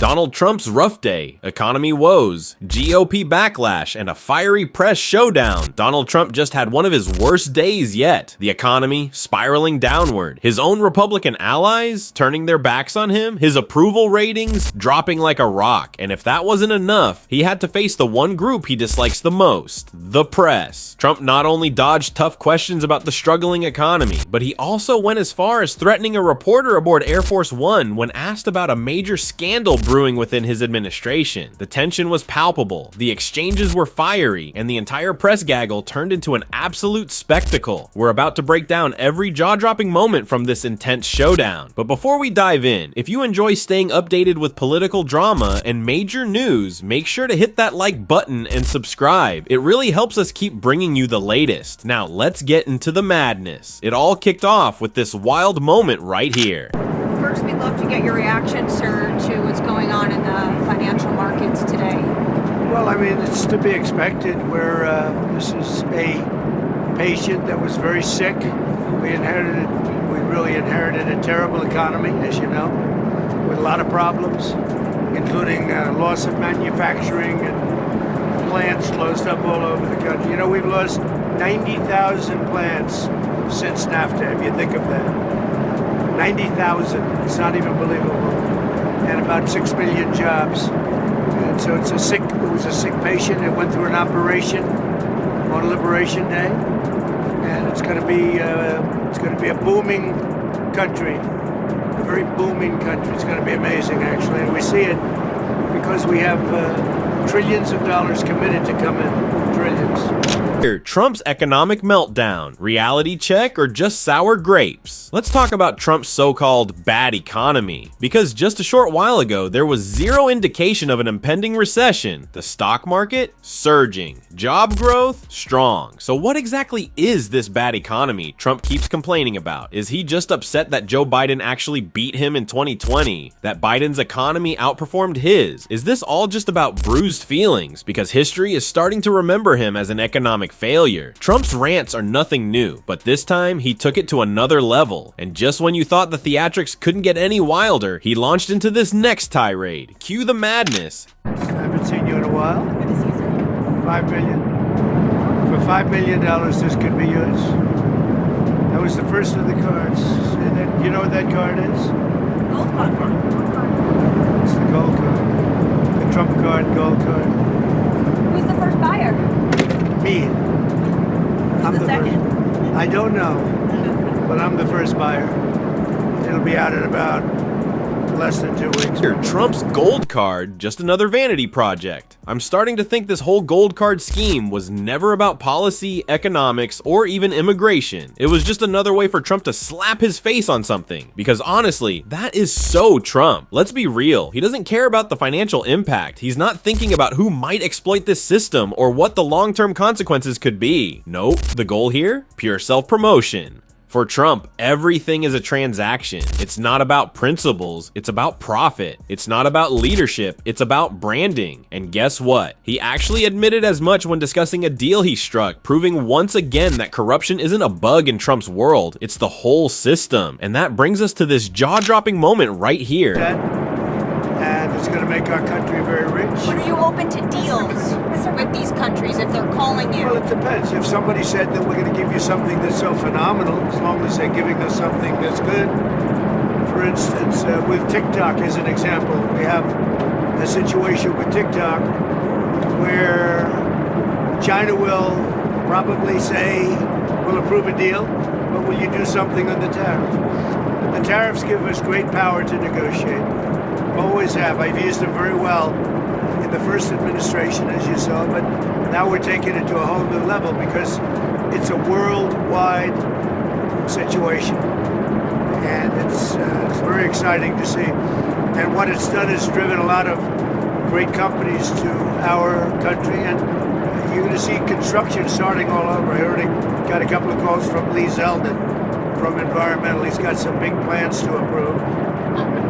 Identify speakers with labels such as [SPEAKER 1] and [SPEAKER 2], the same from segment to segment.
[SPEAKER 1] Donald Trump's rough day, economy woes, GOP backlash, and a fiery press showdown. Donald Trump just had one of his worst days yet. The economy spiraling downward, his own Republican allies turning their backs on him, his approval ratings dropping like a rock. And if that wasn't enough, he had to face the one group he dislikes the most, the press. Trump not only dodged tough questions about the struggling economy, but he also went as far as threatening a reporter aboard Air Force One when asked about a major scandal brewing within his administration. The tension was palpable, the exchanges were fiery, and the entire press gaggle turned into an absolute spectacle. We're about to break down every jaw-dropping moment from this intense showdown. But before we dive in, if you enjoy staying updated with political drama and major news, make sure to hit that like button and subscribe. It really helps us keep bringing you the latest. Now let's get into the madness. It all kicked off with this wild moment right here.
[SPEAKER 2] First, we'd love to get your reaction, sir, to what's going on in the financial markets today.
[SPEAKER 3] Well, I mean, it's to be expected. This is a patient that was very sick. We really inherited a terrible economy, as you know, with a lot of problems, including loss of manufacturing and plants closed up all over the country. You know, we've lost 90,000 plants since NAFTA, if you think of that. 90,000, it's not even believable, and about 6 million jobs. And so it was a sick patient. It went through an operation on Liberation Day, and it's going to be a booming country, a very booming country. It's going to be amazing, actually, and we see it because we have trillions of dollars committed to come in, trillions.
[SPEAKER 1] Trump's economic meltdown, reality check, or just sour grapes? Let's talk about Trump's so-called bad economy, because just a short while ago, there was zero indication of an impending recession. The stock market, surging. Job growth, strong. So what exactly is this bad economy Trump keeps complaining about? Is he just upset that Joe Biden actually beat him in 2020? That Biden's economy outperformed his? Is this all just about bruised feelings? Because history is starting to remember him as an economic failure. Trump's rants are nothing new, but this time he took it to another level. And just when you thought the theatrics couldn't get any wilder, he launched into this next tirade. Cue the madness.
[SPEAKER 3] I haven't seen you in a while. $5 billion. For $5 million, this could be yours. That was the first of the cards. You know what that card is?
[SPEAKER 2] Gold card.
[SPEAKER 3] It's the gold card. The Trump card, gold card.
[SPEAKER 2] Who's the first buyer?
[SPEAKER 3] Me.
[SPEAKER 2] Who's the second?
[SPEAKER 3] First. I don't know, but I'm the first buyer. It'll be out in about less than 2 weeks.
[SPEAKER 1] Trump's gold card, just another vanity project. I'm starting to think this whole gold card scheme was never about policy, economics, or even immigration. It was just another way for Trump to slap his face on something. Because honestly, that is so Trump. Let's be real. He doesn't care about the financial impact. He's not thinking about who might exploit this system or what the long-term consequences could be. Nope. The goal here? Pure self-promotion. For Trump, everything is a transaction. It's not about principles, it's about profit. It's not about leadership, it's about branding. And guess what? He actually admitted as much when discussing a deal he struck, proving once again that corruption isn't a bug in Trump's world, it's the whole system. And that brings us to this jaw-dropping moment right here.
[SPEAKER 3] And it's going to make our country very rich.
[SPEAKER 2] But are you open to deals with these countries if they're calling you?
[SPEAKER 3] Well, it depends. If somebody said that we're going to give you something that's so phenomenal, as long as they're giving us something that's good. For instance, with TikTok as an example, we have a situation with TikTok where China will probably say, we'll approve a deal, but will you do something on the tariff? The tariffs give us great power to negotiate. Always have. I've used them very well in the first administration, as you saw, but now we're taking it to a whole new level because it's a worldwide situation, and it's very exciting to see. And what it's done is driven a lot of great companies to our country, and you're going to see construction starting all over. I got a couple of calls from Lee Zeldin from Environmental. He's got some big plans to approve.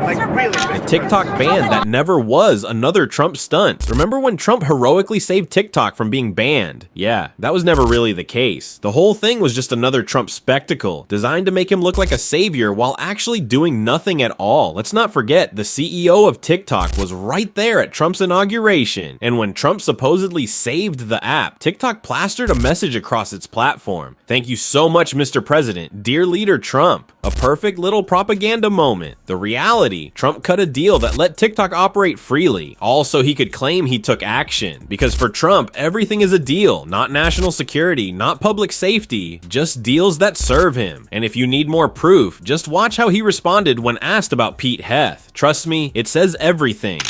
[SPEAKER 3] Like really big.
[SPEAKER 1] TikTok ban that never was another Trump stunt. Remember when Trump heroically saved TikTok from being banned? Yeah, that was never really the case. The whole thing was just another Trump spectacle, designed to make him look like a savior while actually doing nothing at all. Let's not forget, the CEO of TikTok was right there at Trump's inauguration, and when Trump supposedly saved the app, TikTok plastered a message across its platform. Thank you so much, Mr. President, dear leader Trump. A perfect little propaganda moment. The reality, Trump cut a deal that let TikTok operate freely, all so he could claim he took action. Because for Trump, everything is a deal, not national security, not public safety, just deals that serve him. And if you need more proof, just watch how he responded when asked about Pete Heath. Trust me, it says everything.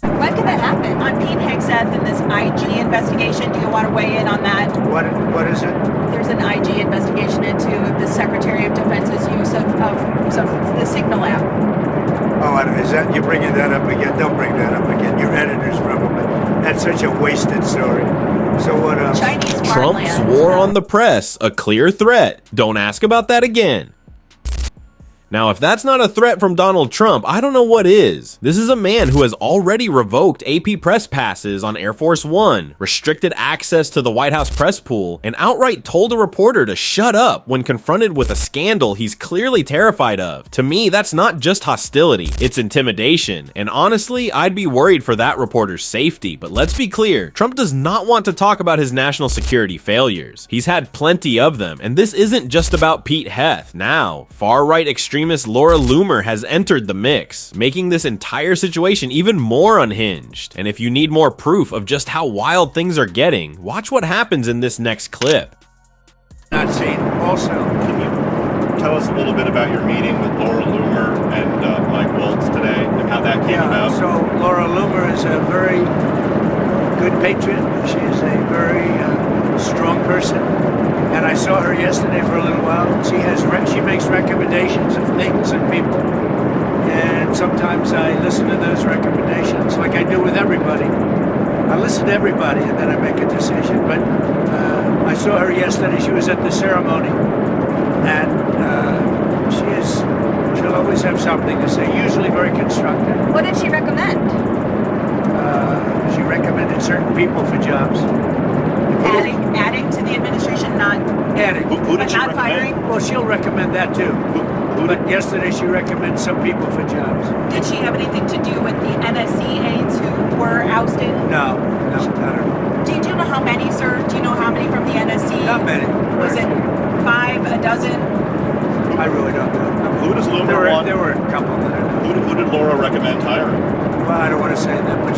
[SPEAKER 2] When could that happen?
[SPEAKER 4] On Pete Hegseth and this IG investigation, do you want to weigh in on that?
[SPEAKER 3] What is it?
[SPEAKER 4] There's an IG investigation into the Secretary of Defense's use of the Signal app.
[SPEAKER 3] Oh, is that, you're bringing that up again? Don't bring that up again. Your editors probably. That's such a wasted story. So what else?
[SPEAKER 4] Chinese
[SPEAKER 1] Trump
[SPEAKER 4] farmland.
[SPEAKER 1] swore on the press, a clear threat. Don't ask about that again. Now, if that's not a threat from Donald Trump, I don't know what is. This is a man who has already revoked AP press passes on Air Force One, restricted access to the White House press pool, and outright told a reporter to shut up when confronted with a scandal he's clearly terrified of. To me, that's not just hostility, it's intimidation. And honestly, I'd be worried for that reporter's safety. But let's be clear, Trump does not want to talk about his national security failures. He's had plenty of them, and this isn't just about Pete Heath. Now, far-right extremist Laura Loomer has entered the mix, making this entire situation even more unhinged. And if you need more proof of just how wild things are getting, watch what happens in this next clip.
[SPEAKER 3] Not seen. Also,
[SPEAKER 5] Can you tell us a little bit about your meeting with Laura Loomer and Mike Waltz today and how that came about?
[SPEAKER 3] so Laura Loomer is a very good patriot. She is a very strong person, and I saw her yesterday for a little while. She makes recommendations of things and people, and sometimes I listen to those recommendations like I do with everybody. I listen to everybody and then I make a decision. But I saw her yesterday. She was at the ceremony, and she'll always have something to say, usually very constructive.
[SPEAKER 2] What did she recommend?
[SPEAKER 3] She recommended certain people for jobs.
[SPEAKER 4] Adding to the administration, not
[SPEAKER 3] Adding.
[SPEAKER 5] Who
[SPEAKER 4] but
[SPEAKER 5] did she
[SPEAKER 4] not
[SPEAKER 5] recommend?
[SPEAKER 4] firing.
[SPEAKER 3] Well, she'll recommend that too. But yesterday she recommended some people for jobs.
[SPEAKER 4] Did she have anything to do with the NSC aides who were ousted?
[SPEAKER 3] No, I don't know.
[SPEAKER 4] Do you know how many, sir? Do you know how many from the NSC?
[SPEAKER 3] Not many.
[SPEAKER 4] Was it 5, a dozen?
[SPEAKER 3] I really don't know.
[SPEAKER 5] Who does Loomer want?
[SPEAKER 3] There were a couple that I know.
[SPEAKER 5] Who did Laura recommend hiring?
[SPEAKER 3] Well, I don't want to say that, but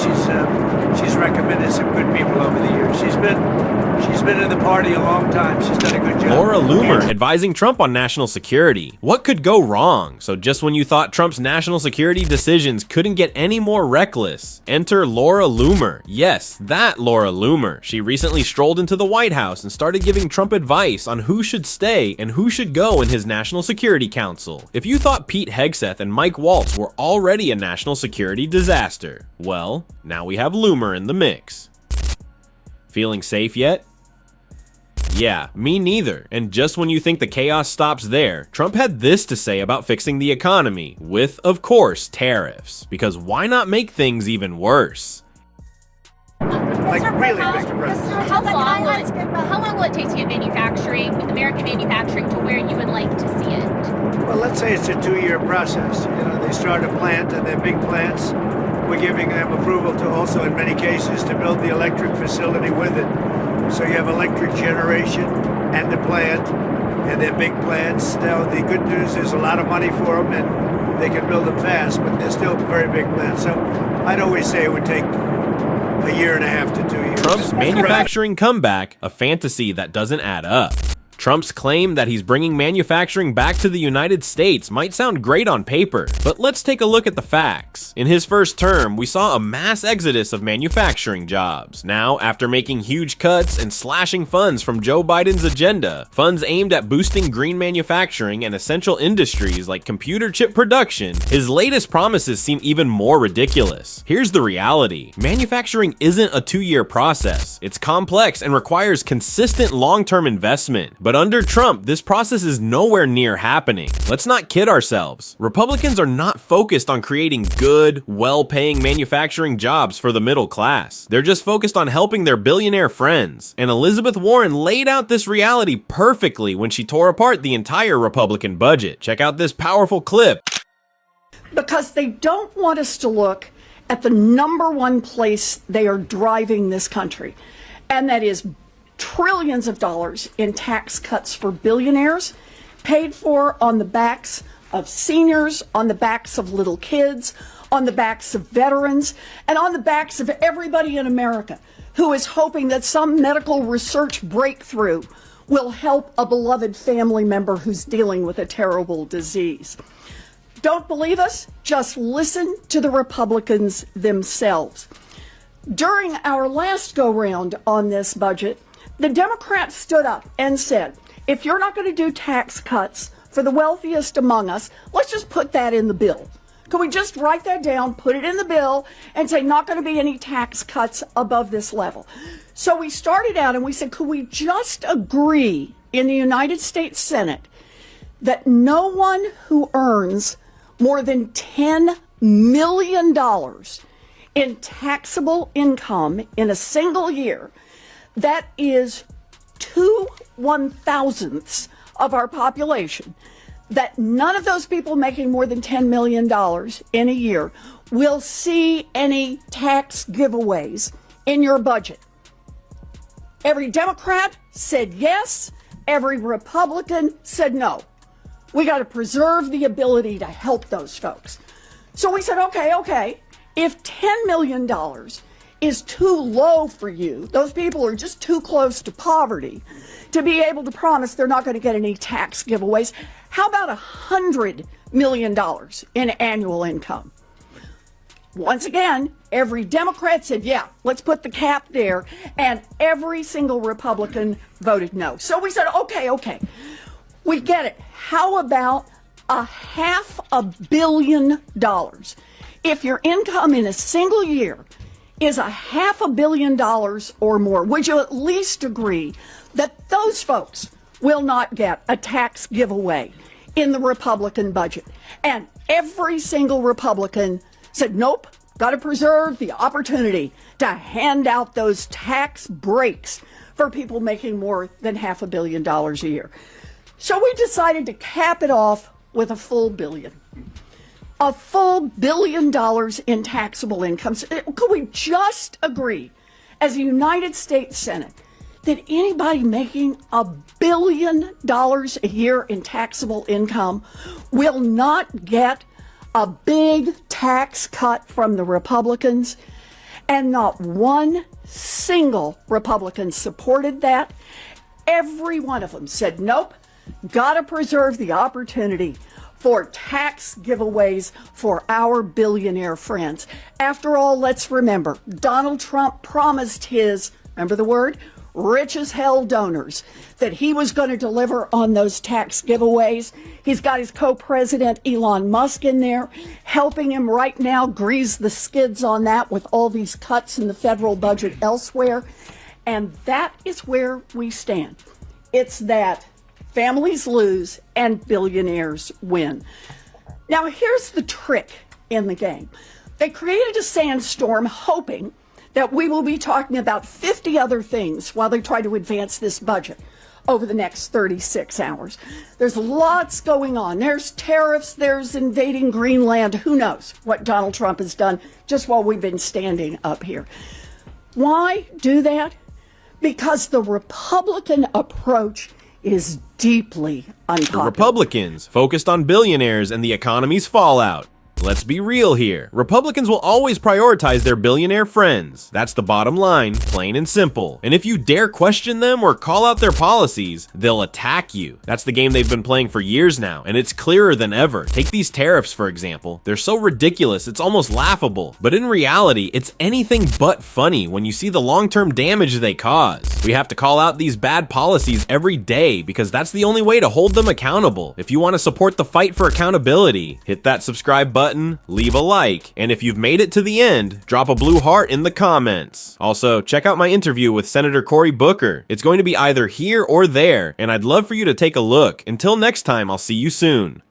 [SPEAKER 3] she's recommended some good people over the years. She's been in the party a long time. She's done a good job.
[SPEAKER 1] Laura Loomer advising Trump on national security. What could go wrong? So just when you thought Trump's national security decisions couldn't get any more reckless, enter Laura Loomer. Yes, that Laura Loomer. She recently strolled into the White House and started giving Trump advice on who should stay and who should go in his National Security Council. If you thought Pete Hegseth and Mike Waltz were already a national security disaster, well, now we have Loomer in the mix. Feeling safe yet? Yeah, me neither. And just when you think the chaos stops there, Trump had this to say about fixing the economy, with, of course, tariffs. Because why not make things even worse?
[SPEAKER 3] Like really big.
[SPEAKER 6] How long will it take to get American manufacturing to where you would like to see it?
[SPEAKER 3] Well, let's say it's a 2-year process. You know, they start a plant, and they're big plants. We're giving them approval to also, in many cases, to build the electric facility with it. So you have electric generation and the plant, and they're big plants. Now, the good news is a lot of money for them, and they can build them fast, but they're still very big plants. So I'd always say it would take a year and a half to 2 years.
[SPEAKER 1] Trump's manufacturing comeback, a fantasy that doesn't add up. Trump's claim that he's bringing manufacturing back to the United States might sound great on paper, but let's take a look at the facts. In his first term, we saw a mass exodus of manufacturing jobs. Now, after making huge cuts and slashing funds from Joe Biden's agenda, funds aimed at boosting green manufacturing and essential industries like computer chip production, his latest promises seem even more ridiculous. Here's the reality. Manufacturing isn't a 2-year process. It's complex and requires consistent long-term investment. But under Trump, this process is nowhere near happening. Let's not kid ourselves. Republicans are not focused on creating good, well-paying manufacturing jobs for the middle class. They're just focused on helping their billionaire friends. And Elizabeth Warren laid out this reality perfectly when she tore apart the entire Republican budget. Check out this powerful clip.
[SPEAKER 7] Because they don't want us to look at the number one place they are driving this country, and that is trillions of dollars in tax cuts for billionaires, paid for on the backs of seniors, on the backs of little kids, on the backs of veterans, and on the backs of everybody in America who is hoping that some medical research breakthrough will help a beloved family member who's dealing with a terrible disease. Don't believe us? Just listen to the Republicans themselves. During our last go-round on this budget, the Democrats stood up and said, if you're not going to do tax cuts for the wealthiest among us, let's just put that in the bill. Can we just write that down, put it in the bill, and say not going to be any tax cuts above this level? So we started out and we said, could we just agree in the United States Senate that no one who earns more than $10 million in taxable income in a single year, that is 2/1000ths of our population, that none of those people making more than $10 million in a year will see any tax giveaways in your budget? Every Democrat said yes. Every Republican said no. We got to preserve the ability to help those folks. So we said, okay, if $10 million is too low for you, those people are just too close to poverty to be able to promise they're not going to get any tax giveaways, how about $100 million in annual income? Once again, every Democrat said, yeah, let's put the cap there, and every single Republican voted no. So we said, okay. We get it. How about $500 million? If your income in a single year is $500 million or more, would you at least agree that those folks will not get a tax giveaway in the Republican budget? And every single Republican said, nope, got to preserve the opportunity to hand out those tax breaks for people making more than $500 million a year. So we decided to cap it off with a full billion. A full $1 billion in taxable incomes. Could we just agree as a United States Senate that anybody making $1 billion a year in taxable income will not get a big tax cut from the Republicans? And not one single Republican supported that. Every one of them said, nope, got to preserve the opportunity for tax giveaways for our billionaire friends. After all, let's remember, Donald Trump promised his, remember the word, rich as hell donors, that he was going to deliver on those tax giveaways. He's got his co-president Elon Musk in there, helping him right now grease the skids on that with all these cuts in the federal budget elsewhere. And that is where we stand. It's that families lose and billionaires win. Now, here's the trick in the game. They created a sandstorm hoping that we will be talking about 50 other things while they try to advance this budget over the next 36 hours. There's lots going on. There's tariffs, there's invading Greenland. Who knows what Donald Trump has done just while we've been standing up here. Why do that? Because the Republican approach is deeply unpopular.
[SPEAKER 1] The Republicans focused on billionaires and the economy's fallout. Let's be real here. Republicans will always prioritize their billionaire friends. That's the bottom line, plain and simple. And if you dare question them or call out their policies, they'll attack you. That's the game they've been playing for years now, and it's clearer than ever. Take these tariffs, for example. They're so ridiculous, it's almost laughable. But in reality, it's anything but funny when you see the long-term damage they cause. We have to call out these bad policies every day because that's the only way to hold them accountable. If you want to support the fight for accountability, hit that subscribe button button, leave a like, and if you've made it to the end, drop a blue heart in the comments. Also, check out my interview with Senator Cory Booker. It's going to be either here or there, and I'd love for you to take a look. Until next time, I'll see you soon.